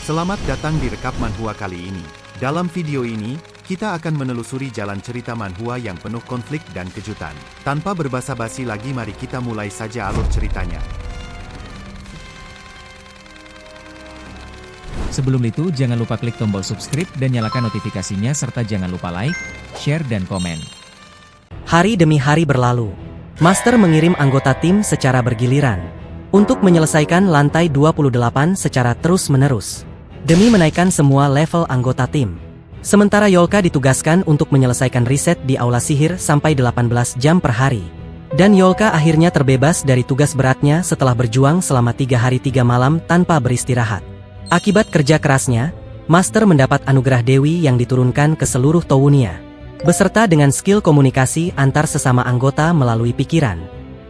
Selamat datang di Rekap Manhwa kali ini. Dalam video ini, kita akan menelusuri jalan cerita manhwa yang penuh konflik dan kejutan. Tanpa berbasa-basi lagi, mari kita mulai saja alur ceritanya. Sebelum itu, jangan lupa klik tombol subscribe dan nyalakan notifikasinya serta jangan lupa like, share dan komen. Hari demi hari berlalu. Master mengirim anggota tim secara bergiliran untuk menyelesaikan lantai 28 secara terus-menerus demi menaikkan semua level anggota tim. Sementara Yolka ditugaskan untuk menyelesaikan riset di aula sihir sampai 18 jam per hari. Dan Yolka akhirnya terbebas dari tugas beratnya setelah berjuang selama 3 hari 3 malam tanpa beristirahat. Akibat kerja kerasnya, Master mendapat anugerah Dewi yang diturunkan ke seluruh Towunia, beserta dengan skill komunikasi antar sesama anggota melalui pikiran.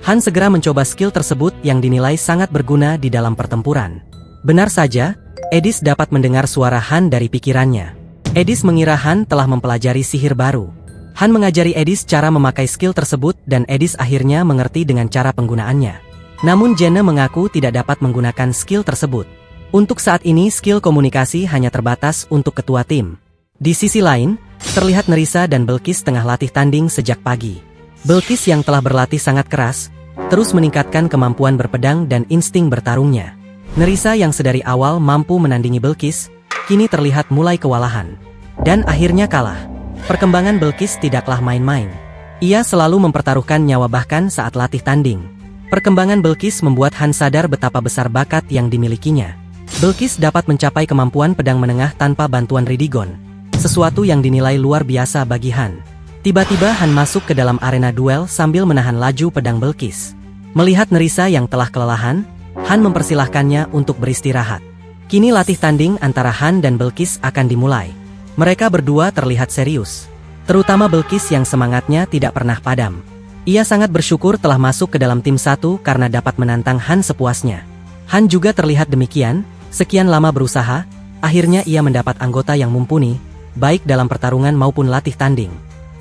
Han segera mencoba skill tersebut yang dinilai sangat berguna di dalam pertempuran. Benar saja, Edis dapat mendengar suara Han dari pikirannya. Edis mengira Han telah mempelajari sihir baru. Han mengajari Edis cara memakai skill tersebut dan Edis akhirnya mengerti dengan cara penggunaannya. Namun Jenna mengaku tidak dapat menggunakan skill tersebut. Untuk saat ini skill komunikasi hanya terbatas untuk ketua tim. Di sisi lain, terlihat Nerissa dan Belkis tengah latih tanding sejak pagi. Belkis yang telah berlatih sangat keras, terus meningkatkan kemampuan berpedang dan insting bertarungnya. Nerissa yang sedari awal mampu menandingi Belkis, kini terlihat mulai kewalahan. Dan akhirnya kalah. Perkembangan Belkis tidaklah main-main. Ia selalu mempertaruhkan nyawa bahkan saat latih tanding. Perkembangan Belkis membuat Han sadar betapa besar bakat yang dimilikinya. Belkis dapat mencapai kemampuan pedang menengah tanpa bantuan Ridigon, sesuatu yang dinilai luar biasa bagi Han. Tiba-tiba Han masuk ke dalam arena duel sambil menahan laju pedang Belkis. Melihat Nerissa yang telah kelelahan, Han mempersilahkannya untuk beristirahat. Kini latih tanding antara Han dan Belkis akan dimulai. Mereka berdua terlihat serius, terutama Belkis yang semangatnya tidak pernah padam. Ia sangat bersyukur telah masuk ke dalam tim satu karena dapat menantang Han sepuasnya. Han juga terlihat demikian, sekian lama berusaha, akhirnya ia mendapat anggota yang mumpuni, baik dalam pertarungan maupun latih tanding.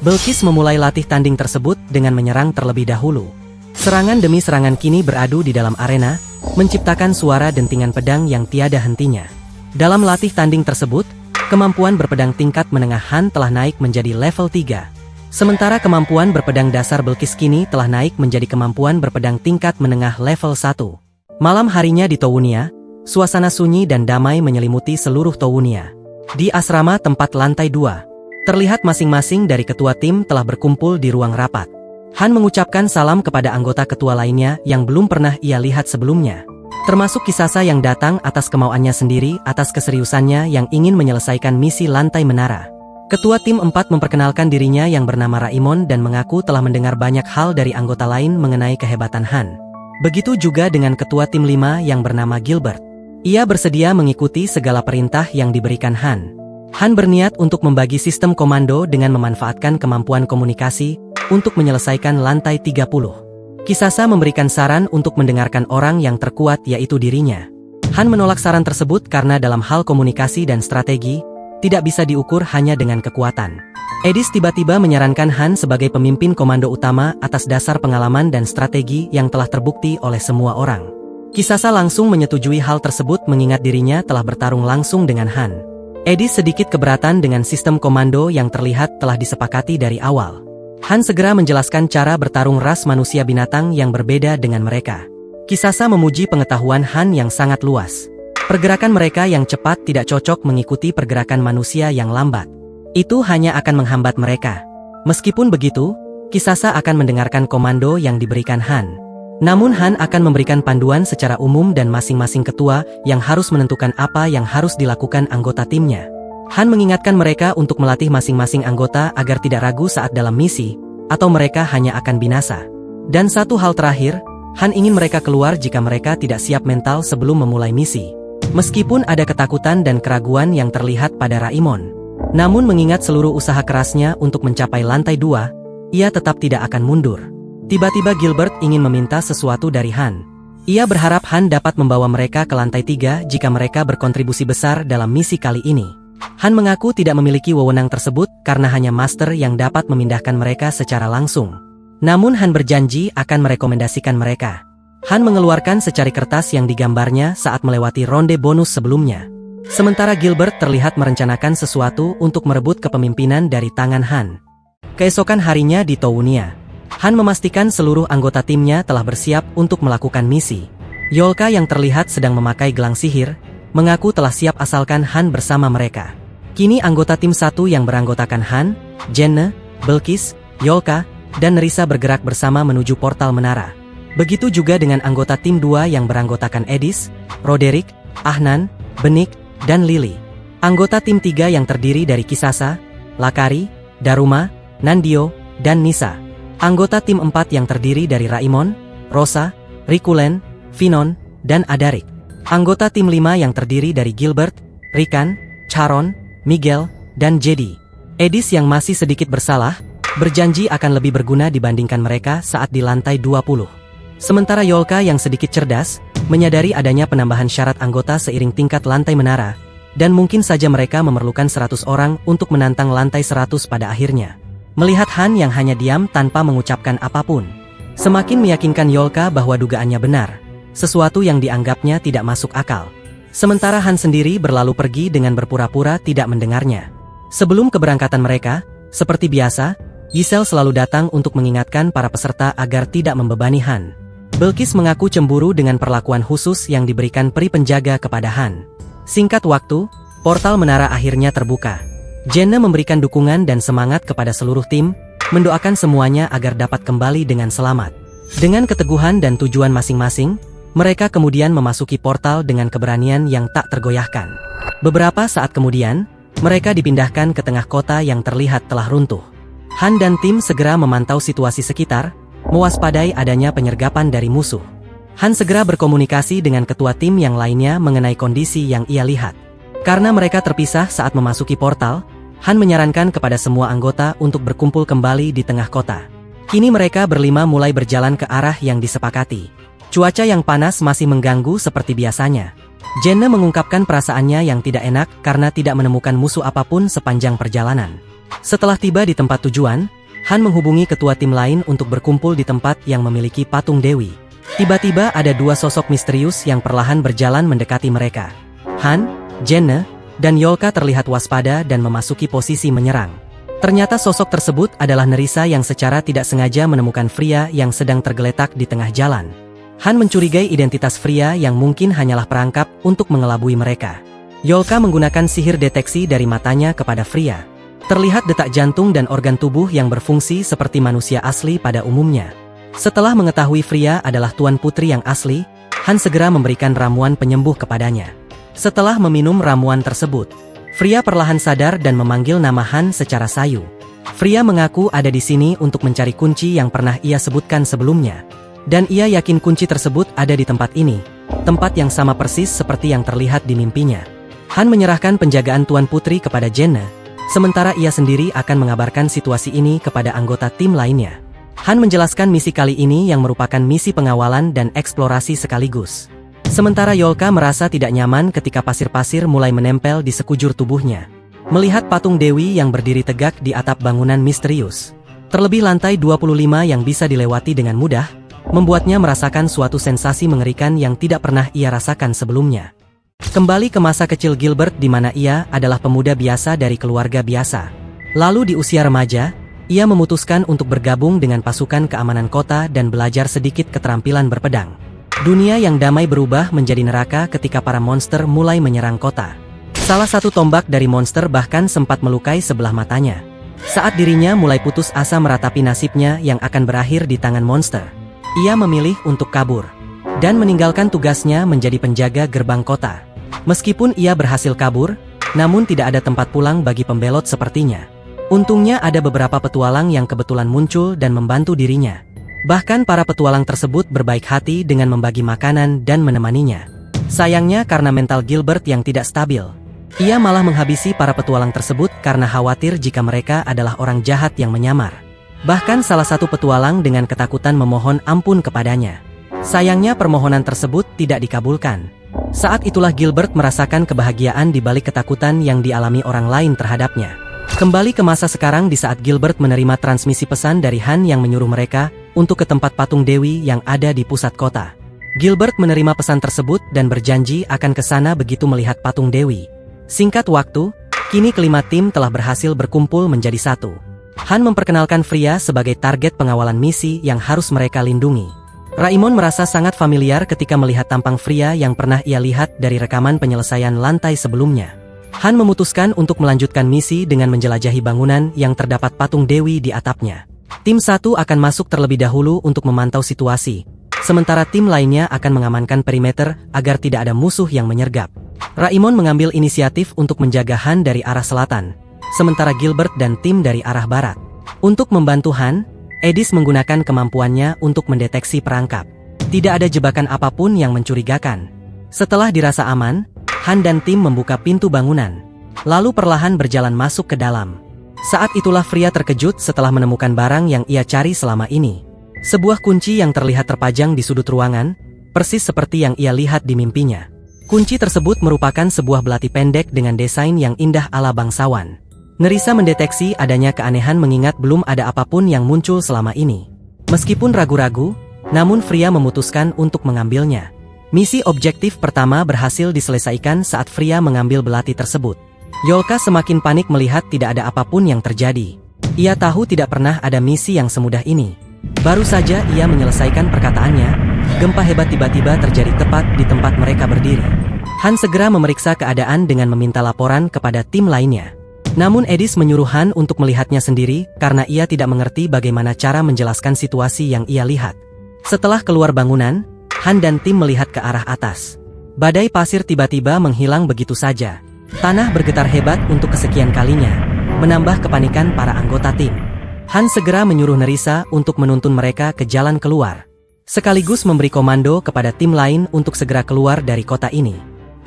Belkis memulai latih tanding tersebut dengan menyerang terlebih dahulu. Serangan demi serangan kini beradu di dalam arena, menciptakan suara dentingan pedang yang tiada hentinya. Dalam latih tanding tersebut, kemampuan berpedang tingkat menengah Han telah naik menjadi level 3. Sementara kemampuan berpedang dasar Belkis kini telah naik menjadi kemampuan berpedang tingkat menengah level 1. Malam harinya di Towunia, suasana sunyi dan damai menyelimuti seluruh Towunia. Di asrama tempat lantai 2, terlihat masing-masing dari ketua tim telah berkumpul di ruang rapat. Han mengucapkan salam kepada anggota ketua lainnya yang belum pernah ia lihat sebelumnya. Termasuk Kisasa yang datang atas kemauannya sendiri atas keseriusannya yang ingin menyelesaikan misi lantai menara. Ketua tim 4 memperkenalkan dirinya yang bernama Raimon dan mengaku telah mendengar banyak hal dari anggota lain mengenai kehebatan Han. Begitu juga dengan ketua tim 5 yang bernama Gilbert. Ia bersedia mengikuti segala perintah yang diberikan Han. Han berniat untuk membagi sistem komando dengan memanfaatkan kemampuan komunikasi untuk menyelesaikan lantai 30. Kisasa memberikan saran untuk mendengarkan orang yang terkuat yaitu dirinya. Han menolak saran tersebut karena dalam hal komunikasi dan strategi, tidak bisa diukur hanya dengan kekuatan. Edis tiba-tiba menyarankan Han sebagai pemimpin komando utama atas dasar pengalaman dan strategi yang telah terbukti oleh semua orang. Kisasa langsung menyetujui hal tersebut mengingat dirinya telah bertarung langsung dengan Han. Edis sedikit keberatan dengan sistem komando yang terlihat telah disepakati dari awal. Han segera menjelaskan cara bertarung ras manusia binatang yang berbeda dengan mereka. Kisasa memuji pengetahuan Han yang sangat luas. Pergerakan mereka yang cepat tidak cocok mengikuti pergerakan manusia yang lambat. Itu hanya akan menghambat mereka. Meskipun begitu, Kisasa akan mendengarkan komando yang diberikan Han. Namun Han akan memberikan panduan secara umum dan masing-masing ketua yang harus menentukan apa yang harus dilakukan anggota timnya. Han mengingatkan mereka untuk melatih masing-masing anggota agar tidak ragu saat dalam misi, atau mereka hanya akan binasa. Dan satu hal terakhir, Han ingin mereka keluar jika mereka tidak siap mental sebelum memulai misi. Meskipun ada ketakutan dan keraguan yang terlihat pada Raimon, namun mengingat seluruh usaha kerasnya untuk mencapai lantai 2, ia tetap tidak akan mundur. Tiba-tiba Gilbert ingin meminta sesuatu dari Han. Ia berharap Han dapat membawa mereka ke lantai 3 jika mereka berkontribusi besar dalam misi kali ini. Han mengaku tidak memiliki wewenang tersebut karena hanya Master yang dapat memindahkan mereka secara langsung. Namun Han berjanji akan merekomendasikan mereka. Han mengeluarkan secari kertas yang digambarnya saat melewati ronde bonus sebelumnya. Sementara Gilbert terlihat merencanakan sesuatu untuk merebut kepemimpinan dari tangan Han. Keesokan harinya di Tounia, Han memastikan seluruh anggota timnya telah bersiap untuk melakukan misi. Yolka yang terlihat sedang memakai gelang sihir, mengaku telah siap asalkan Han bersama mereka. Kini anggota tim 1 yang beranggotakan Han, Jenne, Belkis, Yolka, dan Nerissa bergerak bersama menuju portal menara. Begitu juga dengan anggota tim 2 yang beranggotakan Edis, Roderick, Ahnan, Benik, dan Lily. Anggota tim 3 yang terdiri dari Kisasa, Lakari, Daruma, Nandio, dan Nisa. Anggota tim 4 yang terdiri dari Raimon, Rosa, Rikulen, Finon, dan Adarik. Anggota tim 5 yang terdiri dari Gilbert, Rikan, Charon, Miguel, dan Jedi. Edis yang masih sedikit bersalah, berjanji akan lebih berguna dibandingkan mereka saat di lantai 20. Sementara Yolka yang sedikit cerdas, menyadari adanya penambahan syarat anggota seiring tingkat lantai menara, dan mungkin saja mereka memerlukan 100 orang untuk menantang lantai 100 pada akhirnya. Melihat Han yang hanya diam tanpa mengucapkan apapun, semakin meyakinkan Yolka bahwa dugaannya benar, sesuatu yang dianggapnya tidak masuk akal. Sementara Han sendiri berlalu pergi dengan berpura-pura tidak mendengarnya. Sebelum keberangkatan mereka, seperti biasa, Giselle selalu datang untuk mengingatkan para peserta agar tidak membebani Han. Belkis mengaku cemburu dengan perlakuan khusus yang diberikan peri penjaga kepada Han. Singkat waktu, portal menara akhirnya terbuka. Jenne memberikan dukungan dan semangat kepada seluruh tim, mendoakan semuanya agar dapat kembali dengan selamat. Dengan keteguhan dan tujuan masing-masing, mereka kemudian memasuki portal dengan keberanian yang tak tergoyahkan. Beberapa saat kemudian, mereka dipindahkan ke tengah kota yang terlihat telah runtuh. Han dan tim segera memantau situasi sekitar, mewaspadai adanya penyergapan dari musuh. Han segera berkomunikasi dengan ketua tim yang lainnya mengenai kondisi yang ia lihat. Karena mereka terpisah saat memasuki portal, Han menyarankan kepada semua anggota untuk berkumpul kembali di tengah kota. Kini mereka berlima mulai berjalan ke arah yang disepakati. Cuaca yang panas masih mengganggu seperti biasanya. Jenne mengungkapkan perasaannya yang tidak enak karena tidak menemukan musuh apapun sepanjang perjalanan. Setelah tiba di tempat tujuan, Han menghubungi ketua tim lain untuk berkumpul di tempat yang memiliki patung Dewi. Tiba-tiba ada dua sosok misterius yang perlahan berjalan mendekati mereka. Han, Jenne, dan Yolka terlihat waspada dan memasuki posisi menyerang. Ternyata sosok tersebut adalah Nerissa yang secara tidak sengaja menemukan Freya yang sedang tergeletak di tengah jalan. Han mencurigai identitas Freya yang mungkin hanyalah perangkap untuk mengelabui mereka. Yolka menggunakan sihir deteksi dari matanya kepada Freya. Terlihat detak jantung dan organ tubuh yang berfungsi seperti manusia asli pada umumnya. Setelah mengetahui Freya adalah tuan putri yang asli, Han segera memberikan ramuan penyembuh kepadanya. Setelah meminum ramuan tersebut, Freya perlahan sadar dan memanggil nama Han secara sayu. Freya mengaku ada di sini untuk mencari kunci yang pernah ia sebutkan sebelumnya. Dan ia yakin kunci tersebut ada di tempat ini, tempat yang sama persis seperti yang terlihat di mimpinya. Han menyerahkan penjagaan tuan putri kepada Jenne, sementara ia sendiri akan mengabarkan situasi ini kepada anggota tim lainnya. Han menjelaskan misi kali ini yang merupakan misi pengawalan dan eksplorasi sekaligus. Sementara Yolka merasa tidak nyaman ketika pasir-pasir mulai menempel di sekujur tubuhnya. Melihat patung Dewi yang berdiri tegak di atap bangunan misterius. Terlebih lantai 25 yang bisa dilewati dengan mudah, membuatnya merasakan suatu sensasi mengerikan yang tidak pernah ia rasakan sebelumnya. Kembali ke masa kecil Gilbert di mana ia adalah pemuda biasa dari keluarga biasa. Lalu di usia remaja, ia memutuskan untuk bergabung dengan pasukan keamanan kota dan belajar sedikit keterampilan berpedang. Dunia yang damai berubah menjadi neraka ketika para monster mulai menyerang kota. Salah satu tombak dari monster bahkan sempat melukai sebelah matanya. Saat dirinya mulai putus asa meratapi nasibnya yang akan berakhir di tangan monster, ia memilih untuk kabur dan meninggalkan tugasnya menjadi penjaga gerbang kota. Meskipun ia berhasil kabur, namun tidak ada tempat pulang bagi pembelot sepertinya. Untungnya ada beberapa petualang yang kebetulan muncul dan membantu dirinya. Bahkan para petualang tersebut berbaik hati dengan membagi makanan dan menemaninya. Sayangnya karena mental Gilbert yang tidak stabil, ia malah menghabisi para petualang tersebut karena khawatir jika mereka adalah orang jahat yang menyamar. Bahkan salah satu petualang dengan ketakutan memohon ampun kepadanya. Sayangnya permohonan tersebut tidak dikabulkan. Saat itulah Gilbert merasakan kebahagiaan di balik ketakutan yang dialami orang lain terhadapnya. Kembali ke masa sekarang di saat Gilbert menerima transmisi pesan dari Han yang menyuruh mereka untuk ke tempat patung Dewi yang ada di pusat kota. Gilbert menerima pesan tersebut dan berjanji akan ke sana begitu melihat patung Dewi. Singkat waktu, kini kelima tim telah berhasil berkumpul menjadi satu. Han memperkenalkan Freya sebagai target pengawalan misi yang harus mereka lindungi. Raimon merasa sangat familiar ketika melihat tampang Freya yang pernah ia lihat dari rekaman penyelesaian lantai sebelumnya. Han memutuskan untuk melanjutkan misi dengan menjelajahi bangunan yang terdapat patung Dewi di atapnya. Tim 1 akan masuk terlebih dahulu untuk memantau situasi, sementara tim lainnya akan mengamankan perimeter agar tidak ada musuh yang menyergap. Raimon mengambil inisiatif untuk menjaga Han dari arah selatan, sementara Gilbert dan tim dari arah barat. Untuk membantu Han, Edis menggunakan kemampuannya untuk mendeteksi perangkap. Tidak ada jebakan apapun yang mencurigakan. Setelah dirasa aman, Han dan tim membuka pintu bangunan, lalu perlahan berjalan masuk ke dalam. Saat itulah Freya terkejut setelah menemukan barang yang ia cari selama ini. Sebuah kunci yang terlihat terpajang di sudut ruangan, persis seperti yang ia lihat di mimpinya. Kunci tersebut merupakan sebuah belati pendek dengan desain yang indah ala bangsawan. Nerissa mendeteksi adanya keanehan mengingat belum ada apapun yang muncul selama ini. Meskipun ragu-ragu, namun Freya memutuskan untuk mengambilnya. Misi objektif pertama berhasil diselesaikan saat Freya mengambil belati tersebut. Yolka semakin panik melihat tidak ada apapun yang terjadi. Ia tahu tidak pernah ada misi yang semudah ini. Baru saja ia menyelesaikan perkataannya, gempa hebat tiba-tiba terjadi tepat di tempat mereka berdiri. Han segera memeriksa keadaan dengan meminta laporan kepada tim lainnya. Namun Edis menyuruh Han untuk melihatnya sendiri karena ia tidak mengerti bagaimana cara menjelaskan situasi yang ia lihat. Setelah keluar bangunan, Han dan tim melihat ke arah atas. Badai pasir tiba-tiba menghilang begitu saja. Tanah bergetar hebat untuk kesekian kalinya, menambah kepanikan para anggota tim. Han segera menyuruh Nerissa untuk menuntun mereka ke jalan keluar, sekaligus memberi komando kepada tim lain untuk segera keluar dari kota ini.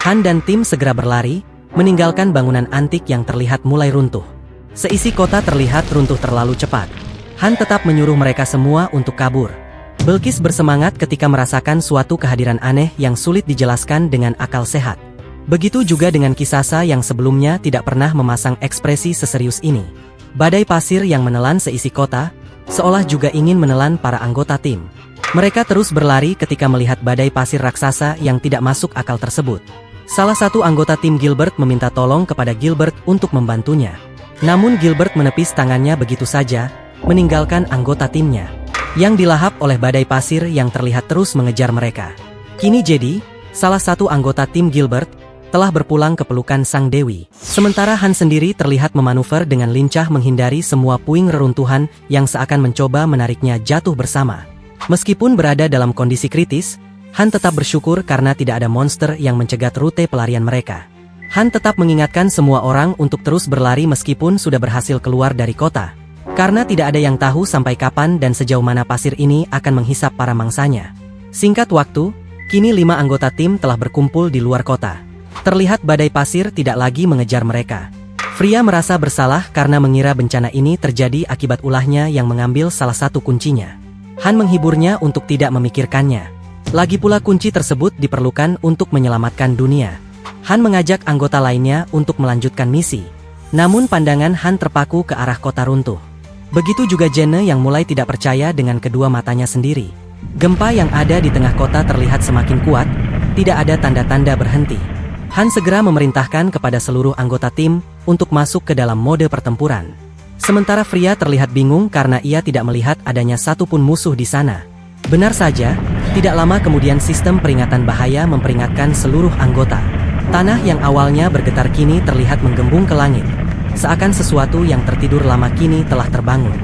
Han dan tim segera berlari, meninggalkan bangunan antik yang terlihat mulai runtuh. Seisi kota terlihat runtuh terlalu cepat. Han tetap menyuruh mereka semua untuk kabur. Belkis bersemangat ketika merasakan suatu kehadiran aneh yang sulit dijelaskan dengan akal sehat. Begitu juga dengan Kisasa yang sebelumnya tidak pernah memasang ekspresi seserius ini. Badai pasir yang menelan seisi kota, seolah juga ingin menelan para anggota tim. Mereka terus berlari ketika melihat badai pasir raksasa yang tidak masuk akal tersebut. Salah satu anggota tim Gilbert meminta tolong kepada Gilbert untuk membantunya. Namun Gilbert menepis tangannya begitu saja, meninggalkan anggota timnya yang dilahap oleh badai pasir yang terlihat terus mengejar mereka. Kini Jedi, salah satu anggota tim Gilbert, telah berpulang ke pelukan Sang Dewi. Sementara Han sendiri terlihat memanuver dengan lincah menghindari semua puing reruntuhan yang seakan mencoba menariknya jatuh bersama. Meskipun berada dalam kondisi kritis, Han tetap bersyukur karena tidak ada monster yang mencegat rute pelarian mereka. Han tetap mengingatkan semua orang untuk terus berlari meskipun sudah berhasil keluar dari kota. Karena tidak ada yang tahu sampai kapan dan sejauh mana pasir ini akan menghisap para mangsanya. Singkat waktu, kini 5 anggota tim telah berkumpul di luar kota. Terlihat badai pasir tidak lagi mengejar mereka. Freya merasa bersalah karena mengira bencana ini terjadi akibat ulahnya yang mengambil salah satu kuncinya. Han menghiburnya untuk tidak memikirkannya. Lagi pula kunci tersebut diperlukan untuk menyelamatkan dunia. Han mengajak anggota lainnya untuk melanjutkan misi. Namun pandangan Han terpaku ke arah kota runtuh. Begitu juga Jene yang mulai tidak percaya dengan kedua matanya sendiri. Gempa yang ada di tengah kota terlihat semakin kuat, tidak ada tanda-tanda berhenti. Han segera memerintahkan kepada seluruh anggota tim untuk masuk ke dalam mode pertempuran. Sementara Freya terlihat bingung karena ia tidak melihat adanya satupun musuh di sana. Benar saja, tidak lama kemudian sistem peringatan bahaya memperingatkan seluruh anggota. Tanah yang awalnya bergetar kini terlihat menggembung ke langit. Seakan sesuatu yang tertidur lama kini telah terbangun.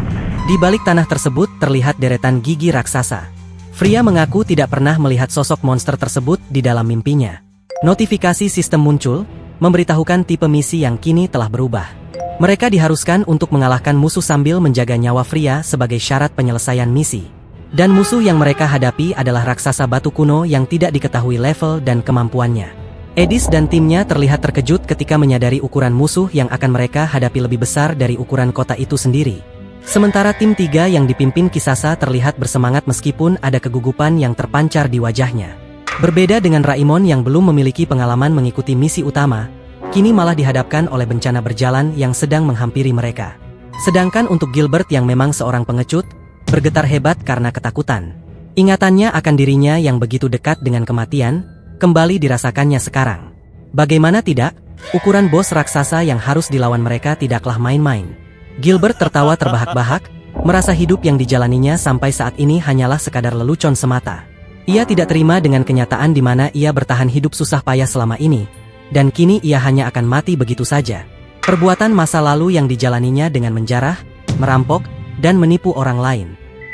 Di balik tanah tersebut terlihat deretan gigi raksasa. Freya mengaku tidak pernah melihat sosok monster tersebut di dalam mimpinya. Notifikasi sistem muncul, memberitahukan tipe misi yang kini telah berubah. Mereka diharuskan untuk mengalahkan musuh sambil menjaga nyawa Freya sebagai syarat penyelesaian misi. Dan musuh yang mereka hadapi adalah raksasa batu kuno yang tidak diketahui level dan kemampuannya. Edis dan timnya terlihat terkejut ketika menyadari ukuran musuh yang akan mereka hadapi lebih besar dari ukuran kota itu sendiri. Sementara tim 3 yang dipimpin Kisasa terlihat bersemangat meskipun ada kegugupan yang terpancar di wajahnya. Berbeda dengan Raimon yang belum memiliki pengalaman mengikuti misi utama, kini malah dihadapkan oleh bencana berjalan yang sedang menghampiri mereka. Sedangkan untuk Gilbert yang memang seorang pengecut, bergetar hebat karena ketakutan. Ingatannya akan dirinya yang begitu dekat dengan kematian, kembali dirasakannya sekarang. Bagaimana tidak, ukuran bos raksasa yang harus dilawan mereka tidaklah main-main. Gilbert tertawa terbahak-bahak, merasa hidup yang dijalaninya sampai saat ini hanyalah sekadar lelucon semata. Ia tidak terima dengan kenyataan di mana ia bertahan hidup susah payah selama ini, dan kini ia hanya akan mati begitu saja. Perbuatan masa lalu yang dijalaninya dengan menjarah, merampok, dan menipu orang lain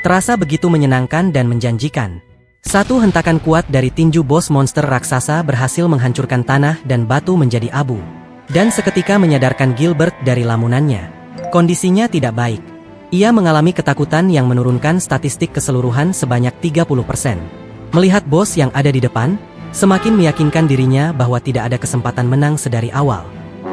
terasa begitu menyenangkan dan menjanjikan. Satu hentakan kuat dari tinju bos monster raksasa berhasil menghancurkan tanah dan batu menjadi abu. Dan seketika menyadarkan Gilbert dari lamunannya. Kondisinya tidak baik. Ia mengalami ketakutan yang menurunkan statistik keseluruhan sebanyak 30%. Melihat bos yang ada di depan, semakin meyakinkan dirinya bahwa tidak ada kesempatan menang sedari awal.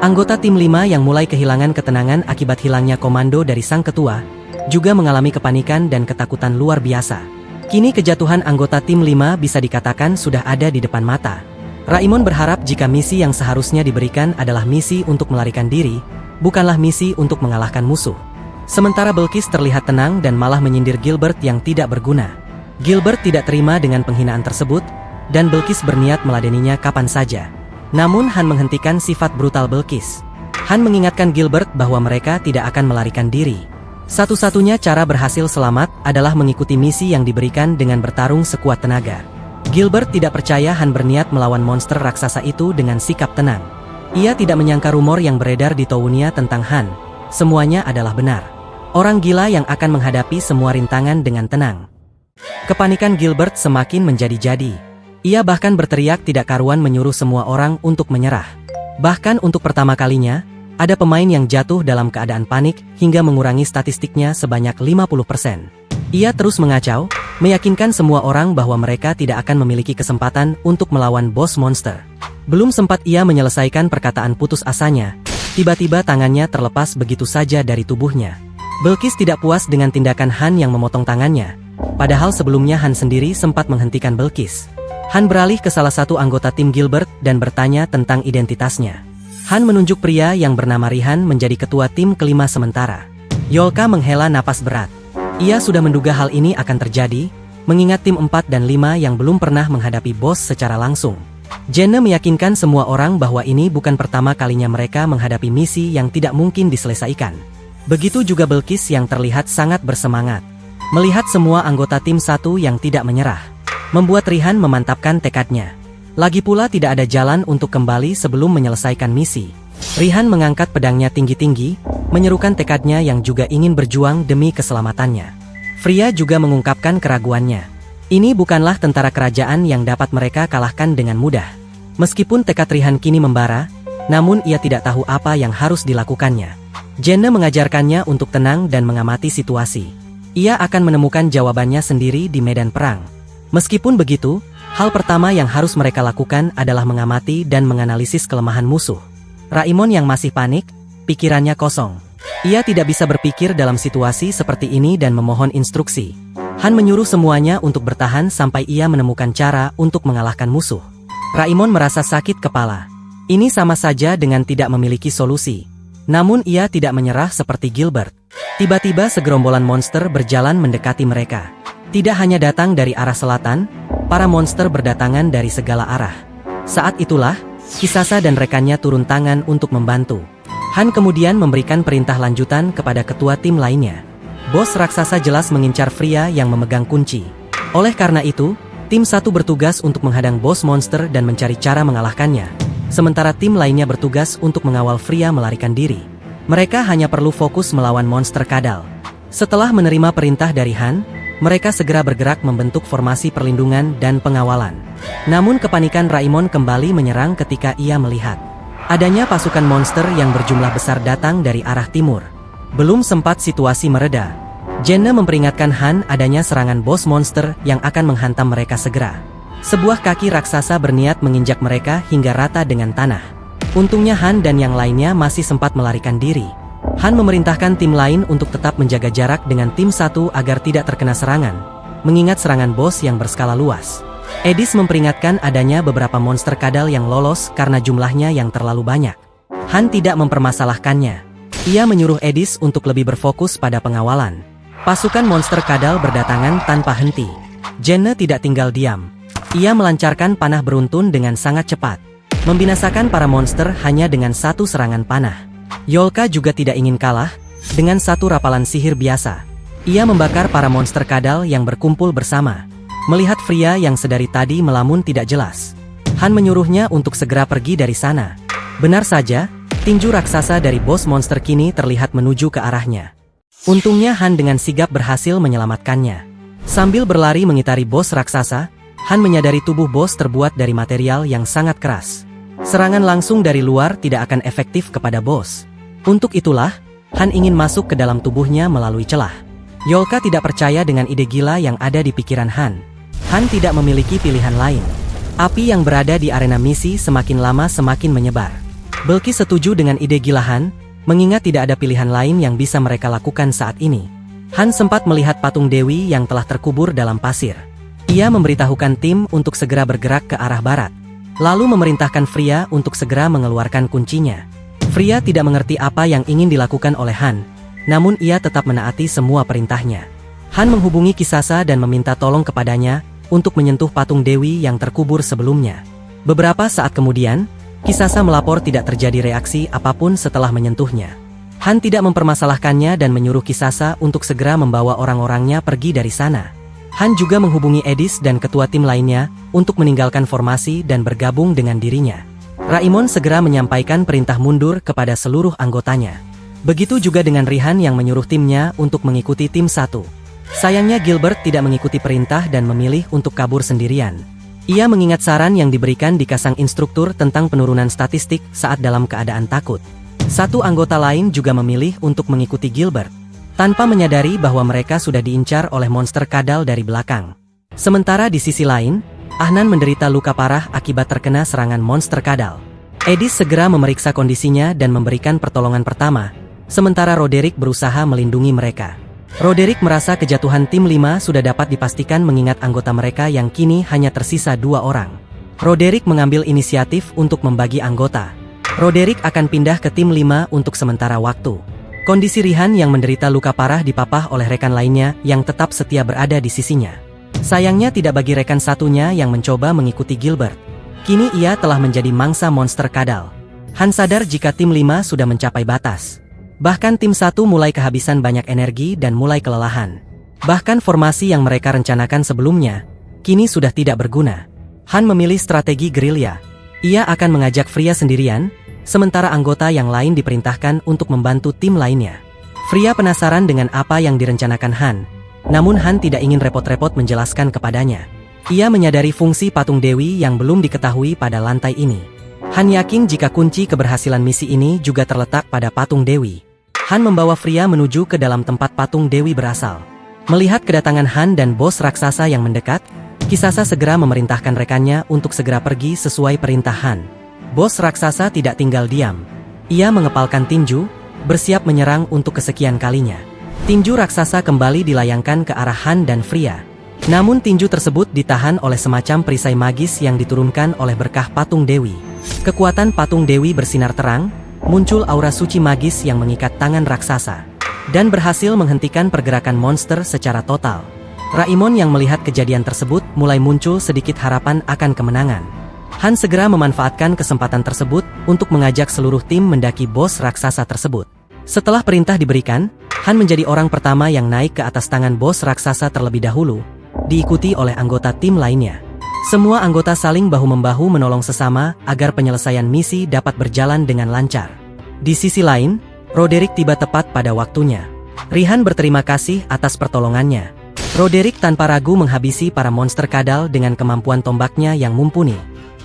Anggota tim 5 yang mulai kehilangan ketenangan akibat hilangnya komando dari sang ketua, juga mengalami kepanikan dan ketakutan luar biasa. Kini kejatuhan anggota tim 5 bisa dikatakan sudah ada di depan mata. Raimon berharap jika misi yang seharusnya diberikan adalah misi untuk melarikan diri, bukanlah misi untuk mengalahkan musuh. Sementara Belkis terlihat tenang dan malah menyindir Gilbert yang tidak berguna. Gilbert tidak terima dengan penghinaan tersebut, dan Belkis berniat meladeninya kapan saja. Namun Han menghentikan sifat brutal Belkis. Han mengingatkan Gilbert bahwa mereka tidak akan melarikan diri. Satu-satunya cara berhasil selamat adalah mengikuti misi yang diberikan dengan bertarung sekuat tenaga. Gilbert tidak percaya Han berniat melawan monster raksasa itu dengan sikap tenang. Ia tidak menyangka rumor yang beredar di Towunia tentang Han. Semuanya adalah benar. Orang gila yang akan menghadapi semua rintangan dengan tenang. Kepanikan Gilbert semakin menjadi-jadi. Ia bahkan berteriak tidak karuan menyuruh semua orang untuk menyerah. Bahkan untuk pertama kalinya, ada pemain yang jatuh dalam keadaan panik hingga mengurangi statistiknya sebanyak 50%. Ia terus mengacau, meyakinkan semua orang bahwa mereka tidak akan memiliki kesempatan untuk melawan bos monster. Belum sempat ia menyelesaikan perkataan putus asanya, tiba-tiba tangannya terlepas begitu saja dari tubuhnya. Belkis tidak puas dengan tindakan Han yang memotong tangannya, padahal sebelumnya Han sendiri sempat menghentikan Belkis. Han beralih ke salah satu anggota tim Gilbert dan bertanya tentang identitasnya. Han menunjuk pria yang bernama Rihan menjadi ketua tim kelima sementara. Yolka menghela napas berat. Ia sudah menduga hal ini akan terjadi, mengingat tim 4 dan 5 yang belum pernah menghadapi bos secara langsung. Jenna meyakinkan semua orang bahwa ini bukan pertama kalinya mereka menghadapi misi yang tidak mungkin diselesaikan. Begitu juga Belkis yang terlihat sangat bersemangat. Melihat semua anggota tim 1 yang tidak menyerah, membuat Rihan memantapkan tekadnya. Lagi pula tidak ada jalan untuk kembali sebelum menyelesaikan misi. Rihan mengangkat pedangnya tinggi-tinggi, menyerukan tekadnya yang juga ingin berjuang demi keselamatannya. Freya juga mengungkapkan keraguannya. Ini bukanlah tentara kerajaan yang dapat mereka kalahkan dengan mudah. Meskipun tekad Rihan kini membara, namun ia tidak tahu apa yang harus dilakukannya. Jenna mengajarkannya untuk tenang dan mengamati situasi. Ia akan menemukan jawabannya sendiri di medan perang. Meskipun begitu, hal pertama yang harus mereka lakukan adalah mengamati dan menganalisis kelemahan musuh. Raimon yang masih panik, pikirannya kosong. Ia tidak bisa berpikir dalam situasi seperti ini dan memohon instruksi. Han menyuruh semuanya untuk bertahan sampai ia menemukan cara untuk mengalahkan musuh. Raimon merasa sakit kepala. Ini sama saja dengan tidak memiliki solusi. Namun ia tidak menyerah seperti Gilbert. Tiba-tiba segerombolan monster berjalan mendekati mereka. Tidak hanya datang dari arah selatan, para monster berdatangan dari segala arah. Saat itulah, Kisasa dan rekannya turun tangan untuk membantu. Han kemudian memberikan perintah lanjutan kepada ketua tim lainnya. Bos raksasa jelas mengincar Freya yang memegang kunci. Oleh karena itu, tim 1 bertugas untuk menghadang bos monster dan mencari cara mengalahkannya. Sementara tim lainnya bertugas untuk mengawal Freya melarikan diri. Mereka hanya perlu fokus melawan monster kadal. Setelah menerima perintah dari Han, mereka segera bergerak membentuk formasi perlindungan dan pengawalan. Namun kepanikan Raimon kembali menyerang ketika ia melihat adanya pasukan monster yang berjumlah besar datang dari arah timur. Belum sempat situasi mereda, Jenna memperingatkan Han adanya serangan bos monster yang akan menghantam mereka segera. Sebuah kaki raksasa berniat menginjak mereka hingga rata dengan tanah. Untungnya Han dan yang lainnya masih sempat melarikan diri. Han memerintahkan tim lain untuk tetap menjaga jarak dengan tim 1 agar tidak terkena serangan, mengingat serangan bos yang berskala luas. Edis memperingatkan adanya beberapa monster kadal yang lolos karena jumlahnya yang terlalu banyak. Han tidak mempermasalahkannya. Ia menyuruh Edis untuk lebih berfokus pada pengawalan. Pasukan monster kadal berdatangan tanpa henti. Jenne tidak tinggal diam. Ia melancarkan panah beruntun dengan sangat cepat, membinasakan para monster hanya dengan satu serangan panah. Yolka juga tidak ingin kalah. Dengan satu rapalan sihir biasa, ia membakar para monster kadal yang berkumpul bersama. Melihat Freya yang sedari tadi melamun tidak jelas, Han menyuruhnya untuk segera pergi dari sana. Benar saja, tinju raksasa dari bos monster kini terlihat menuju ke arahnya. Untungnya Han dengan sigap berhasil menyelamatkannya. Sambil berlari mengitari bos raksasa, Han menyadari tubuh bos terbuat dari material yang sangat keras. Serangan langsung dari luar tidak akan efektif kepada bos. Untuk itulah, Han ingin masuk ke dalam tubuhnya melalui celah. Yolka tidak percaya dengan ide gila yang ada di pikiran Han. Han tidak memiliki pilihan lain. Api yang berada di arena misi semakin lama semakin menyebar. Belkis setuju dengan ide gila Han, mengingat tidak ada pilihan lain yang bisa mereka lakukan saat ini. Han sempat melihat patung Dewi yang telah terkubur dalam pasir. Ia memberitahukan tim untuk segera bergerak ke arah barat, lalu memerintahkan Freya untuk segera mengeluarkan kuncinya. Freya tidak mengerti apa yang ingin dilakukan oleh Han, namun ia tetap menaati semua perintahnya. Han menghubungi Kisasa dan meminta tolong kepadanya untuk menyentuh patung Dewi yang terkubur sebelumnya. Beberapa saat kemudian, Kisasa melapor tidak terjadi reaksi apapun setelah menyentuhnya. Han tidak mempermasalahkannya dan menyuruh Kisasa untuk segera membawa orang-orangnya pergi dari sana. Han juga menghubungi Edis dan ketua tim lainnya untuk meninggalkan formasi dan bergabung dengan dirinya. Raimon segera menyampaikan perintah mundur kepada seluruh anggotanya. Begitu juga dengan Rihan yang menyuruh timnya untuk mengikuti tim 1. Sayangnya Gilbert tidak mengikuti perintah dan memilih untuk kabur sendirian. Ia mengingat saran yang diberikan di kasang instruktur tentang penurunan statistik saat dalam keadaan takut. Satu anggota lain juga memilih untuk mengikuti Gilbert, tanpa menyadari bahwa mereka sudah diincar oleh monster kadal dari belakang. Sementara di sisi lain, Ahnan menderita luka parah akibat terkena serangan monster kadal. Edis segera memeriksa kondisinya dan memberikan pertolongan pertama, sementara Roderick berusaha melindungi mereka. Roderick merasa kejatuhan tim 5 sudah dapat dipastikan mengingat anggota mereka yang kini hanya tersisa 2 orang. Roderick mengambil inisiatif untuk membagi anggota. Roderick akan pindah ke tim 5 untuk sementara waktu. Kondisi Rihan yang menderita luka parah dipapah oleh rekan lainnya yang tetap setia berada di sisinya. Sayangnya tidak bagi rekan satunya yang mencoba mengikuti Gilbert. Kini ia telah menjadi mangsa monster kadal. Han sadar jika tim 5 sudah mencapai batas. Bahkan tim 1 mulai kehabisan banyak energi dan mulai kelelahan. Bahkan formasi yang mereka rencanakan sebelumnya, kini sudah tidak berguna. Han memilih strategi gerilya. Ia akan mengajak Freya sendirian, sementara anggota yang lain diperintahkan untuk membantu tim lainnya. Freya penasaran dengan apa yang direncanakan Han, namun Han tidak ingin repot-repot menjelaskan kepadanya. Ia menyadari fungsi patung Dewi yang belum diketahui pada lantai ini. Han yakin jika kunci keberhasilan misi ini juga terletak pada patung Dewi. Han membawa Freya menuju ke dalam tempat patung Dewi berasal. Melihat kedatangan Han dan bos raksasa yang mendekat, Kisasa segera memerintahkan rekannya untuk segera pergi sesuai perintah Han. Bos raksasa tidak tinggal diam. Ia mengepalkan tinju, bersiap menyerang untuk kesekian kalinya. Tinju raksasa kembali dilayangkan ke arah Han dan Freya. Namun tinju tersebut ditahan oleh semacam perisai magis yang diturunkan oleh berkah patung Dewi. Kekuatan patung Dewi bersinar terang, muncul aura suci magis yang mengikat tangan raksasa, dan berhasil menghentikan pergerakan monster secara total. Raimon yang melihat kejadian tersebut mulai muncul sedikit harapan akan kemenangan. Han segera memanfaatkan kesempatan tersebut untuk mengajak seluruh tim mendaki bos raksasa tersebut. Setelah perintah diberikan, Han menjadi orang pertama yang naik ke atas tangan bos raksasa terlebih dahulu, diikuti oleh anggota tim lainnya. Semua anggota saling bahu-membahu menolong sesama agar penyelesaian misi dapat berjalan dengan lancar. Di sisi lain, Roderick tiba tepat pada waktunya. Rihan berterima kasih atas pertolongannya. Roderick tanpa ragu menghabisi para monster kadal dengan kemampuan tombaknya yang mumpuni,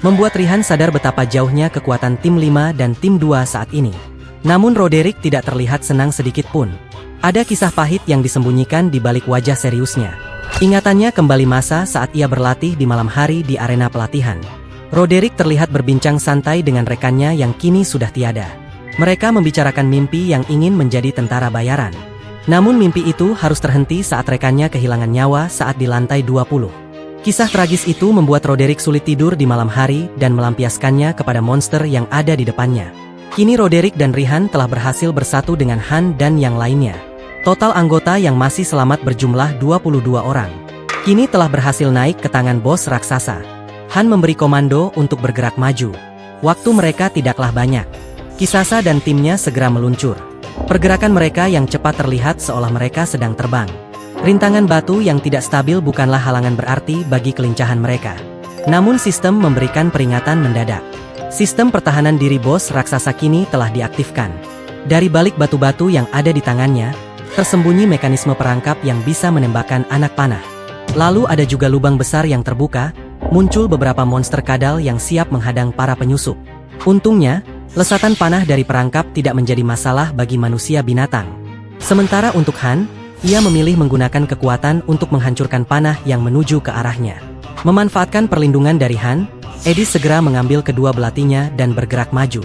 membuat Rihan sadar betapa jauhnya kekuatan tim 5 dan tim 2 saat ini. Namun Roderick tidak terlihat senang sedikit pun. Ada kisah pahit yang disembunyikan di balik wajah seriusnya. Ingatannya kembali masa saat ia berlatih di malam hari di arena pelatihan. Roderick terlihat berbincang santai dengan rekannya yang kini sudah tiada. Mereka membicarakan mimpi yang ingin menjadi tentara bayaran. Namun mimpi itu harus terhenti saat rekannya kehilangan nyawa saat di lantai 20. Kisah tragis itu membuat Roderick sulit tidur di malam hari dan melampiaskannya kepada monster yang ada di depannya. Kini Roderick dan Rihan telah berhasil bersatu dengan Han dan yang lainnya. Total anggota yang masih selamat berjumlah 22 orang. kini telah berhasil naik ke tangan bos raksasa. Han memberi komando untuk bergerak maju. Waktu mereka tidaklah banyak. Kisasa dan timnya segera meluncur. Pergerakan mereka yang cepat terlihat seolah mereka sedang terbang. Rintangan batu yang tidak stabil bukanlah halangan berarti bagi kelincahan mereka. Namun sistem memberikan peringatan mendadak. Sistem pertahanan diri bos raksasa kini telah diaktifkan. Dari balik batu-batu yang ada di tangannya, tersembunyi mekanisme perangkap yang bisa menembakkan anak panah. Lalu ada juga lubang besar yang terbuka, muncul beberapa monster kadal yang siap menghadang para penyusup. Untungnya, lesatan panah dari perangkap tidak menjadi masalah bagi manusia binatang. Sementara untuk Han, ia memilih menggunakan kekuatan untuk menghancurkan panah yang menuju ke arahnya. Memanfaatkan perlindungan dari Han, Edis segera mengambil kedua belatinya dan bergerak maju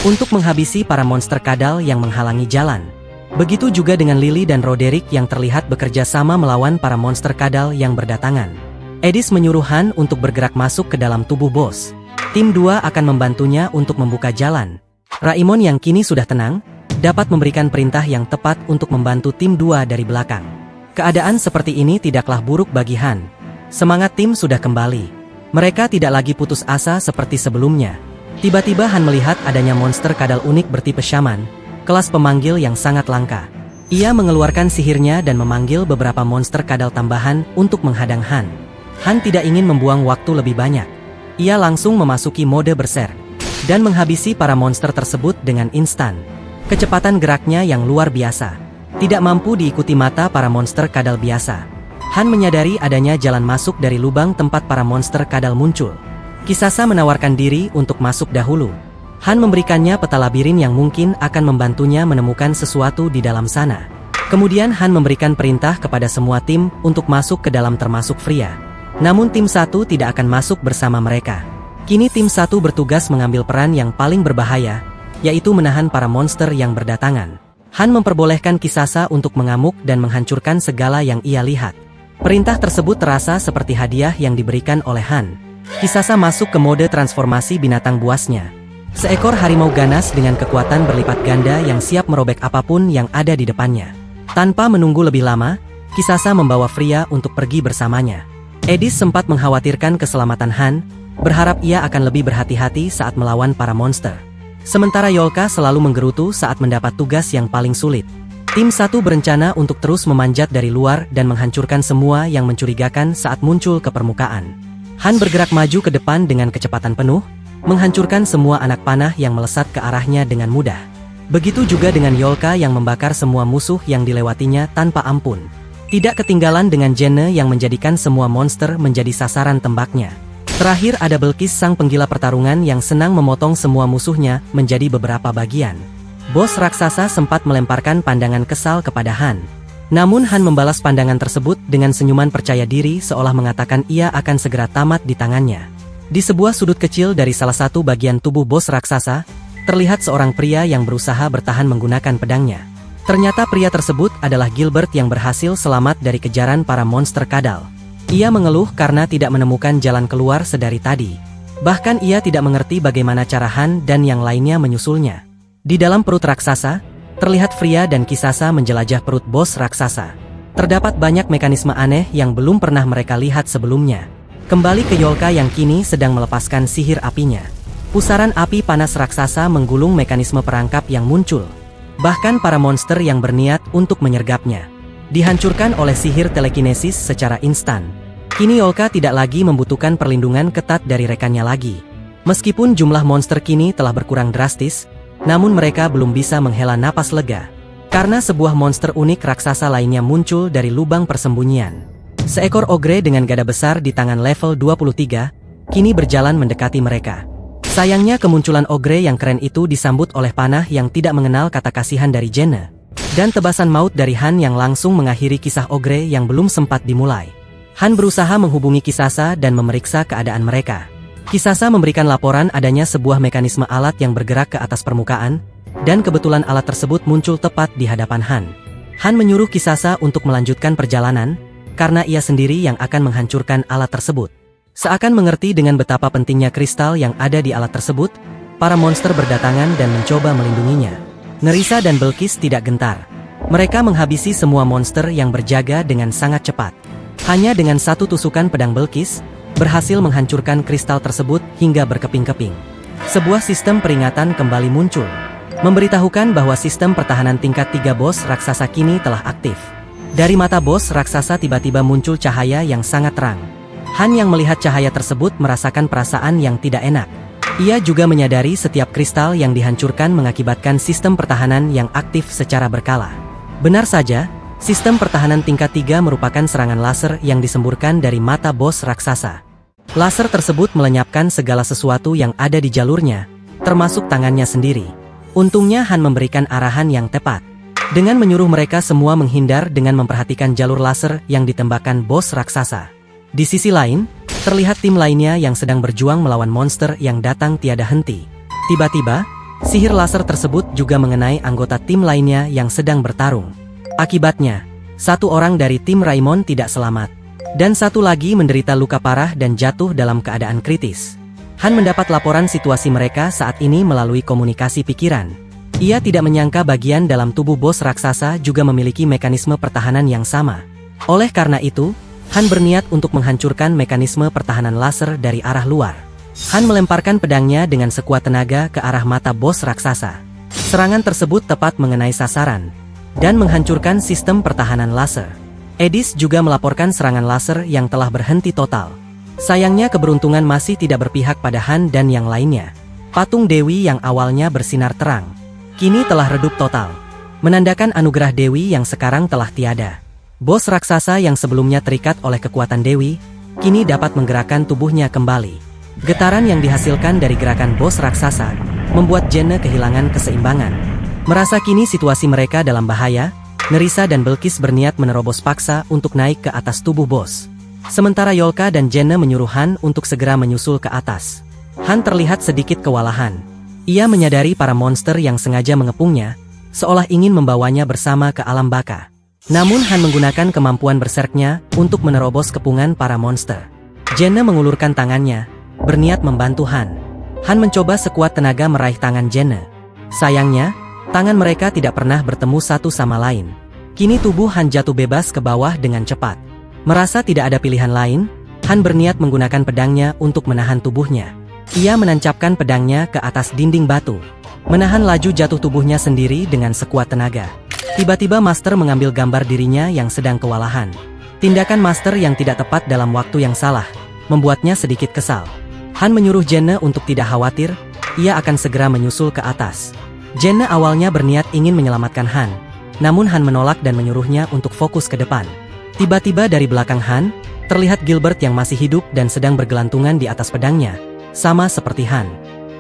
untuk menghabisi para monster kadal yang menghalangi jalan. Begitu juga dengan Lily dan Roderick yang terlihat bekerja sama melawan para monster kadal yang berdatangan. Edis menyuruh Han untuk bergerak masuk ke dalam tubuh bos. Tim 2 akan membantunya untuk membuka jalan. Raimon yang kini sudah tenang, dapat memberikan perintah yang tepat untuk membantu tim 2 dari belakang. Keadaan seperti ini tidaklah buruk bagi Han. Semangat tim sudah kembali. Mereka tidak lagi putus asa seperti sebelumnya. Tiba-tiba Han melihat adanya monster kadal unik bertipe shaman, kelas pemanggil yang sangat langka. Ia mengeluarkan sihirnya dan memanggil beberapa monster kadal tambahan untuk menghadang Han. Han tidak ingin membuang waktu lebih banyak. Ia langsung memasuki mode berserk dan menghabisi para monster tersebut dengan instan. Kecepatan geraknya yang luar biasa, tidak mampu diikuti mata para monster kadal biasa. Han menyadari adanya jalan masuk dari lubang tempat para monster kadal muncul. Kisasa menawarkan diri untuk masuk dahulu. Han memberikannya peta labirin yang mungkin akan membantunya menemukan sesuatu di dalam sana. Kemudian Han memberikan perintah kepada semua tim untuk masuk ke dalam termasuk Freya. Namun tim 1 tidak akan masuk bersama mereka. Kini tim 1 bertugas mengambil peran yang paling berbahaya, yaitu menahan para monster yang berdatangan. Han memperbolehkan Kisasa untuk mengamuk dan menghancurkan segala yang ia lihat. Perintah tersebut terasa seperti hadiah yang diberikan oleh Han. Kisasa masuk ke mode transformasi binatang buasnya. Seekor harimau ganas dengan kekuatan berlipat ganda yang siap merobek apapun yang ada di depannya. Tanpa menunggu lebih lama, Kisasa membawa Freya untuk pergi bersamanya. Edis sempat mengkhawatirkan keselamatan Han, berharap ia akan lebih berhati-hati saat melawan para monster. Sementara Yolka selalu menggerutu saat mendapat tugas yang paling sulit. Tim 1 berencana untuk terus memanjat dari luar dan menghancurkan semua yang mencurigakan saat muncul ke permukaan. Han bergerak maju ke depan dengan kecepatan penuh, menghancurkan semua anak panah yang melesat ke arahnya dengan mudah. Begitu juga dengan Yolka yang membakar semua musuh yang dilewatinya tanpa ampun. Tidak ketinggalan dengan Jenne yang menjadikan semua monster menjadi sasaran tembaknya. Terakhir ada Belkis sang penggila pertarungan yang senang memotong semua musuhnya menjadi beberapa bagian. Bos raksasa sempat melemparkan pandangan kesal kepada Han. Namun Han membalas pandangan tersebut dengan senyuman percaya diri seolah mengatakan ia akan segera tamat di tangannya. Di sebuah sudut kecil dari salah satu bagian tubuh bos raksasa, terlihat seorang pria yang berusaha bertahan menggunakan pedangnya. Ternyata pria tersebut adalah Gilbert yang berhasil selamat dari kejaran para monster kadal. Ia mengeluh karena tidak menemukan jalan keluar sedari tadi. Bahkan ia tidak mengerti bagaimana cara Han dan yang lainnya menyusulnya. Di dalam perut raksasa, terlihat Freya dan Kisasa menjelajah perut bos raksasa. Terdapat banyak mekanisme aneh yang belum pernah mereka lihat sebelumnya. Kembali ke Yolka yang kini sedang melepaskan sihir apinya. Pusaran api panas raksasa menggulung mekanisme perangkap yang muncul. Bahkan para monster yang berniat untuk menyergapnya dihancurkan oleh sihir telekinesis secara instan. Kini Yolka tidak lagi membutuhkan perlindungan ketat dari rekannya lagi. Meskipun jumlah monster kini telah berkurang drastis, namun mereka belum bisa menghela napas lega. Karena sebuah monster unik raksasa lainnya muncul dari lubang persembunyian. Seekor ogre dengan gada besar di tangan level 23, kini berjalan mendekati mereka. Sayangnya kemunculan ogre yang keren itu disambut oleh panah yang tidak mengenal kata kasihan dari Jenne. Dan tebasan maut dari Han yang langsung mengakhiri kisah ogre yang belum sempat dimulai. Han berusaha menghubungi Kisasa dan memeriksa keadaan mereka. Kisasa memberikan laporan adanya sebuah mekanisme alat yang bergerak ke atas permukaan, dan kebetulan alat tersebut muncul tepat di hadapan Han. Han menyuruh Kisasa untuk melanjutkan perjalanan, karena ia sendiri yang akan menghancurkan alat tersebut. Seakan mengerti dengan betapa pentingnya kristal yang ada di alat tersebut, para monster berdatangan dan mencoba melindunginya. Nerissa dan Belkis tidak gentar. Mereka menghabisi semua monster yang berjaga dengan sangat cepat. Hanya dengan satu tusukan pedang Belkis, berhasil menghancurkan kristal tersebut hingga berkeping-keping. Sebuah sistem peringatan kembali muncul, memberitahukan bahwa sistem pertahanan tingkat 3 bos raksasa kini telah aktif. Dari mata bos raksasa tiba-tiba muncul cahaya yang sangat terang. Han yang melihat cahaya tersebut merasakan perasaan yang tidak enak. Ia juga menyadari setiap kristal yang dihancurkan mengakibatkan sistem pertahanan yang aktif secara berkala. Benar saja, sistem pertahanan tingkat 3 merupakan serangan laser yang disemburkan dari mata bos raksasa. Laser tersebut melenyapkan segala sesuatu yang ada di jalurnya, termasuk tangannya sendiri. Untungnya Han memberikan arahan yang tepat. Dengan menyuruh mereka semua menghindar dengan memperhatikan jalur laser yang ditembakkan bos raksasa. Di sisi lain, terlihat tim lainnya yang sedang berjuang melawan monster yang datang tiada henti. Tiba-tiba, sihir laser tersebut juga mengenai anggota tim lainnya yang sedang bertarung. Akibatnya, satu orang dari tim Raimon tidak selamat, dan satu lagi menderita luka parah dan jatuh dalam keadaan kritis. Han mendapat laporan situasi mereka saat ini melalui komunikasi pikiran. Ia tidak menyangka bagian dalam tubuh bos raksasa juga memiliki mekanisme pertahanan yang sama. Oleh karena itu, Han berniat untuk menghancurkan mekanisme pertahanan laser dari arah luar. Han melemparkan pedangnya dengan sekuat tenaga ke arah mata bos raksasa. Serangan tersebut tepat mengenai sasaran dan menghancurkan sistem pertahanan laser. Edis juga melaporkan serangan laser yang telah berhenti total. Sayangnya keberuntungan masih tidak berpihak pada Han dan yang lainnya. Patung Dewi yang awalnya bersinar terang, kini telah redup total, menandakan anugerah Dewi yang sekarang telah tiada. Bos raksasa yang sebelumnya terikat oleh kekuatan Dewi, kini dapat menggerakkan tubuhnya kembali. Getaran yang dihasilkan dari gerakan bos raksasa, membuat Jenne kehilangan keseimbangan. Merasa kini situasi mereka dalam bahaya, Nerissa dan Belkis berniat menerobos paksa untuk naik ke atas tubuh bos. Sementara Yolka dan Jenne menyuruh Han untuk segera menyusul ke atas. Han terlihat sedikit kewalahan. Ia menyadari para monster yang sengaja mengepungnya, seolah ingin membawanya bersama ke alam baka. Namun Han menggunakan kemampuan berserknya untuk menerobos kepungan para monster. Jenne mengulurkan tangannya, berniat membantu Han. Han mencoba sekuat tenaga meraih tangan Jenne. Sayangnya, tangan mereka tidak pernah bertemu satu sama lain. Kini tubuh Han jatuh bebas ke bawah dengan cepat. Merasa tidak ada pilihan lain, Han berniat menggunakan pedangnya untuk menahan tubuhnya. Ia menancapkan pedangnya ke atas dinding batu, menahan laju jatuh tubuhnya sendiri dengan sekuat tenaga. Tiba-tiba Master mengambil gambar dirinya yang sedang kewalahan. Tindakan Master yang tidak tepat dalam waktu yang salah, membuatnya sedikit kesal. Han menyuruh Jenne untuk tidak khawatir, ia akan segera menyusul ke atas. Jenne awalnya berniat ingin menyelamatkan Han, namun Han menolak dan menyuruhnya untuk fokus ke depan. Tiba-tiba dari belakang Han, terlihat Gilbert yang masih hidup dan sedang bergelantungan di atas pedangnya, sama seperti Han.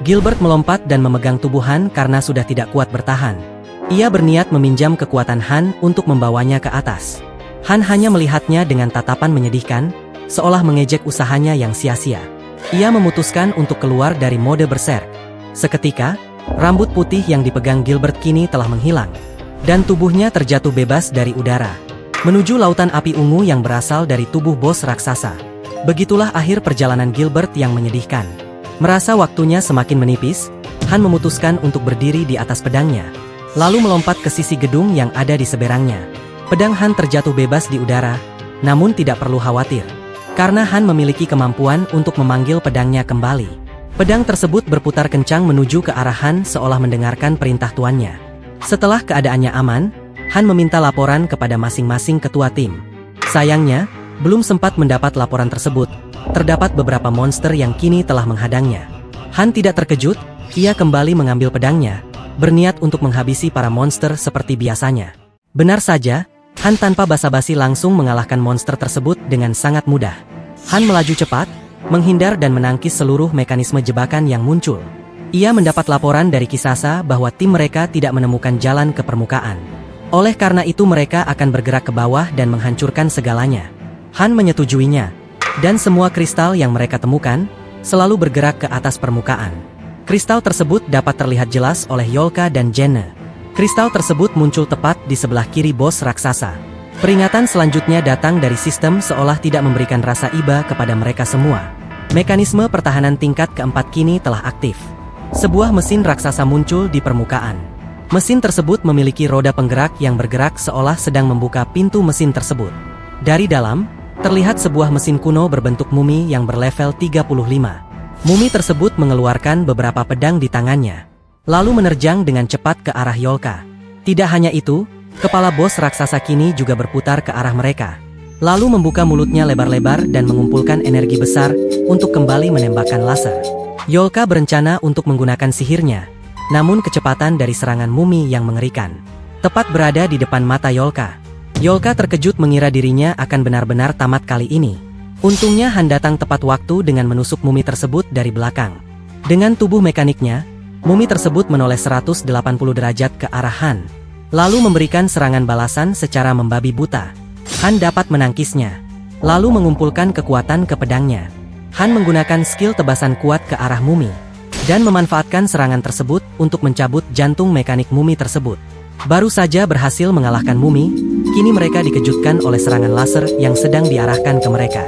Gilbert melompat dan memegang tubuh Han karena sudah tidak kuat bertahan. Ia berniat meminjam kekuatan Han untuk membawanya ke atas. Han hanya melihatnya dengan tatapan menyedihkan, seolah mengejek usahanya yang sia-sia. Ia memutuskan untuk keluar dari mode berserk. Seketika, rambut putih yang dipegang Gilbert kini telah menghilang, dan tubuhnya terjatuh bebas dari udara, menuju lautan api ungu yang berasal dari tubuh bos raksasa. Begitulah akhir perjalanan Gilbert yang menyedihkan. Merasa waktunya semakin menipis, Han memutuskan untuk berdiri di atas pedangnya, lalu melompat ke sisi gedung yang ada di seberangnya. Pedang Han terjatuh bebas di udara, namun tidak perlu khawatir, karena Han memiliki kemampuan untuk memanggil pedangnya kembali. Pedang tersebut berputar kencang menuju ke arah Han seolah mendengarkan perintah tuannya. Setelah keadaannya aman, Han meminta laporan kepada masing-masing ketua tim. Sayangnya, belum sempat mendapat laporan tersebut, terdapat beberapa monster yang kini telah menghadangnya. Han tidak terkejut, ia kembali mengambil pedangnya, berniat untuk menghabisi para monster seperti biasanya. Benar saja, Han tanpa basa-basi langsung mengalahkan monster tersebut dengan sangat mudah. Han melaju cepat, menghindar dan menangkis seluruh mekanisme jebakan yang muncul. Ia mendapat laporan dari Kisasa bahwa tim mereka tidak menemukan jalan ke permukaan. Oleh karena itu mereka akan bergerak ke bawah dan menghancurkan segalanya. Han menyetujuinya, dan semua kristal yang mereka temukan selalu bergerak ke atas permukaan. Kristal tersebut dapat terlihat jelas oleh Yolka dan Jenne. Kristal tersebut muncul tepat di sebelah kiri bos raksasa. Peringatan selanjutnya datang dari sistem seolah tidak memberikan rasa iba kepada mereka semua. Mekanisme pertahanan tingkat keempat kini telah aktif. Sebuah mesin raksasa muncul di permukaan. Mesin tersebut memiliki roda penggerak yang bergerak seolah sedang membuka pintu mesin tersebut. Dari dalam, terlihat sebuah mesin kuno berbentuk mumi yang berlevel 35. Mumi tersebut mengeluarkan beberapa pedang di tangannya, lalu menerjang dengan cepat ke arah Yolka. Tidak hanya itu, kepala bos raksasa kini juga berputar ke arah mereka, lalu membuka mulutnya lebar-lebar dan mengumpulkan energi besar untuk kembali menembakkan laser. Yolka berencana untuk menggunakan sihirnya, namun kecepatan dari serangan mumi yang mengerikan tepat berada di depan mata Yolka. Yolka terkejut mengira dirinya akan benar-benar tamat kali ini. Untungnya Han datang tepat waktu dengan menusuk mumi tersebut dari belakang. Dengan tubuh mekaniknya, mumi tersebut menoleh 180 derajat ke arah Han, lalu memberikan serangan balasan secara membabi buta. Han dapat menangkisnya, lalu mengumpulkan kekuatan ke pedangnya. Han menggunakan skill tebasan kuat ke arah mumi, dan memanfaatkan serangan tersebut untuk mencabut jantung mekanik mumi tersebut. Baru saja berhasil mengalahkan mumi, kini mereka dikejutkan oleh serangan laser yang sedang diarahkan ke mereka.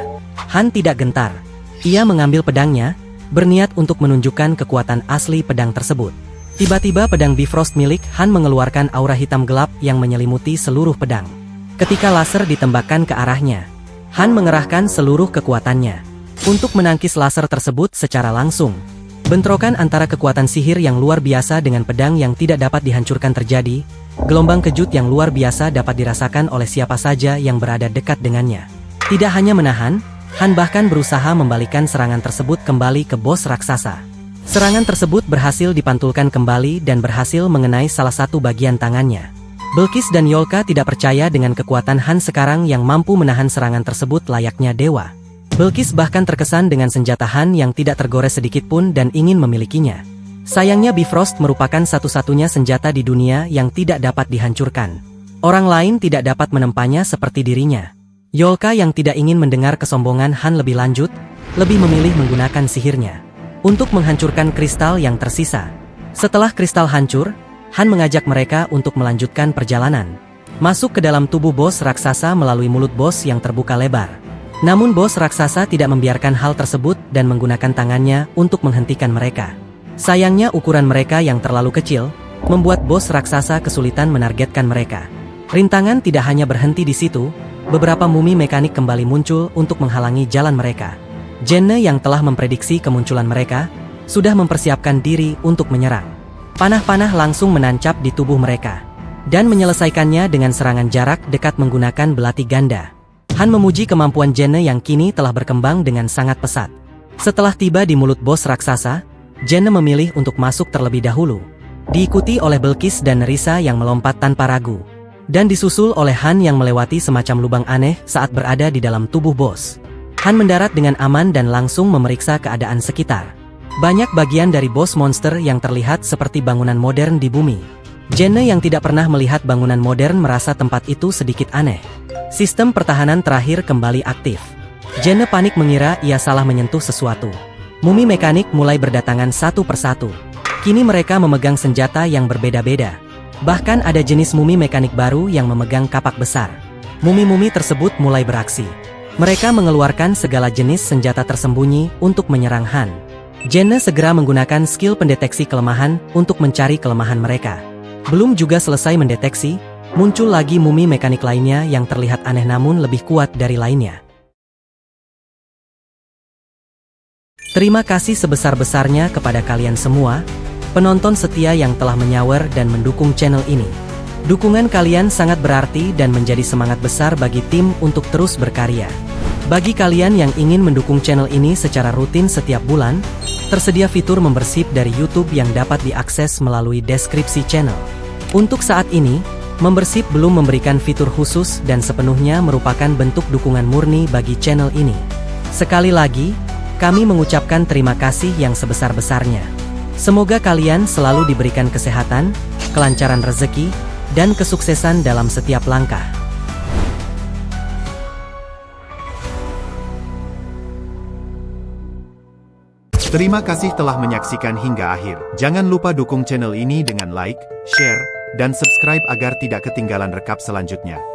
Han tidak gentar. Ia mengambil pedangnya, berniat untuk menunjukkan kekuatan asli pedang tersebut. Tiba-tiba pedang Bifrost milik Han mengeluarkan aura hitam gelap yang menyelimuti seluruh pedang. Ketika laser ditembakkan ke arahnya, Han mengerahkan seluruh kekuatannya untuk menangkis laser tersebut secara langsung. Bentrokan antara kekuatan sihir yang luar biasa dengan pedang yang tidak dapat dihancurkan terjadi. Gelombang kejut yang luar biasa dapat dirasakan oleh siapa saja yang berada dekat dengannya. Tidak hanya menahan, Han bahkan berusaha membalikan serangan tersebut kembali ke bos raksasa. Serangan tersebut berhasil dipantulkan kembali dan berhasil mengenai salah satu bagian tangannya. Belkis dan Yolka tidak percaya dengan kekuatan Han sekarang yang mampu menahan serangan tersebut layaknya dewa. Belkis bahkan terkesan dengan senjata Han yang tidak tergores sedikitpun dan ingin memilikinya. Sayangnya Bifrost merupakan satu-satunya senjata di dunia yang tidak dapat dihancurkan. Orang lain tidak dapat menempanya seperti dirinya. Yolka yang tidak ingin mendengar kesombongan Han lebih lanjut, lebih memilih menggunakan sihirnya untuk menghancurkan kristal yang tersisa. Setelah kristal hancur, Han mengajak mereka untuk melanjutkan perjalanan, masuk ke dalam tubuh bos raksasa melalui mulut bos yang terbuka lebar. Namun bos raksasa tidak membiarkan hal tersebut dan menggunakan tangannya untuk menghentikan mereka. Sayangnya ukuran mereka yang terlalu kecil, membuat bos raksasa kesulitan menargetkan mereka. Rintangan tidak hanya berhenti di situ, beberapa mumi mekanik kembali muncul untuk menghalangi jalan mereka. Jenne yang telah memprediksi kemunculan mereka, sudah mempersiapkan diri untuk menyerang. Panah-panah langsung menancap di tubuh mereka, dan menyelesaikannya dengan serangan jarak dekat menggunakan belati ganda. Han memuji kemampuan Jenne yang kini telah berkembang dengan sangat pesat. Setelah tiba di mulut bos raksasa, Jenne memilih untuk masuk terlebih dahulu, diikuti oleh Belkis dan Nerissa yang melompat tanpa ragu, dan disusul oleh Han yang melewati semacam lubang aneh saat berada di dalam tubuh bos. Han mendarat dengan aman dan langsung memeriksa keadaan sekitar. Banyak bagian dari bos monster yang terlihat seperti bangunan modern di bumi. Jenne yang tidak pernah melihat bangunan modern merasa tempat itu sedikit aneh. Sistem pertahanan terakhir kembali aktif. Jenne panik mengira ia salah menyentuh sesuatu. Mumi mekanik mulai berdatangan satu persatu. Kini mereka memegang senjata yang berbeda-beda. Bahkan ada jenis mumi mekanik baru yang memegang kapak besar. Mumi-mumi tersebut mulai beraksi. Mereka mengeluarkan segala jenis senjata tersembunyi untuk menyerang Han. Jenne segera menggunakan skill pendeteksi kelemahan untuk mencari kelemahan mereka. Belum juga selesai mendeteksi, muncul lagi mumi mekanik lainnya yang terlihat aneh namun lebih kuat dari lainnya. Terima kasih sebesar-besarnya kepada kalian semua, penonton setia yang telah menyawer dan mendukung channel ini. Dukungan kalian sangat berarti dan menjadi semangat besar bagi tim untuk terus berkarya. Bagi kalian yang ingin mendukung channel ini secara rutin setiap bulan, tersedia fitur membership dari YouTube yang dapat diakses melalui deskripsi channel. Untuk saat ini, membership belum memberikan fitur khusus dan sepenuhnya merupakan bentuk dukungan murni bagi channel ini. Sekali lagi, kami mengucapkan terima kasih yang sebesar-besarnya. Semoga kalian selalu diberikan kesehatan, kelancaran rezeki, dan kesuksesan dalam setiap langkah. Terima kasih telah menyaksikan hingga akhir. Jangan lupa dukung channel ini dengan like, share, dan subscribe agar tidak ketinggalan rekap selanjutnya.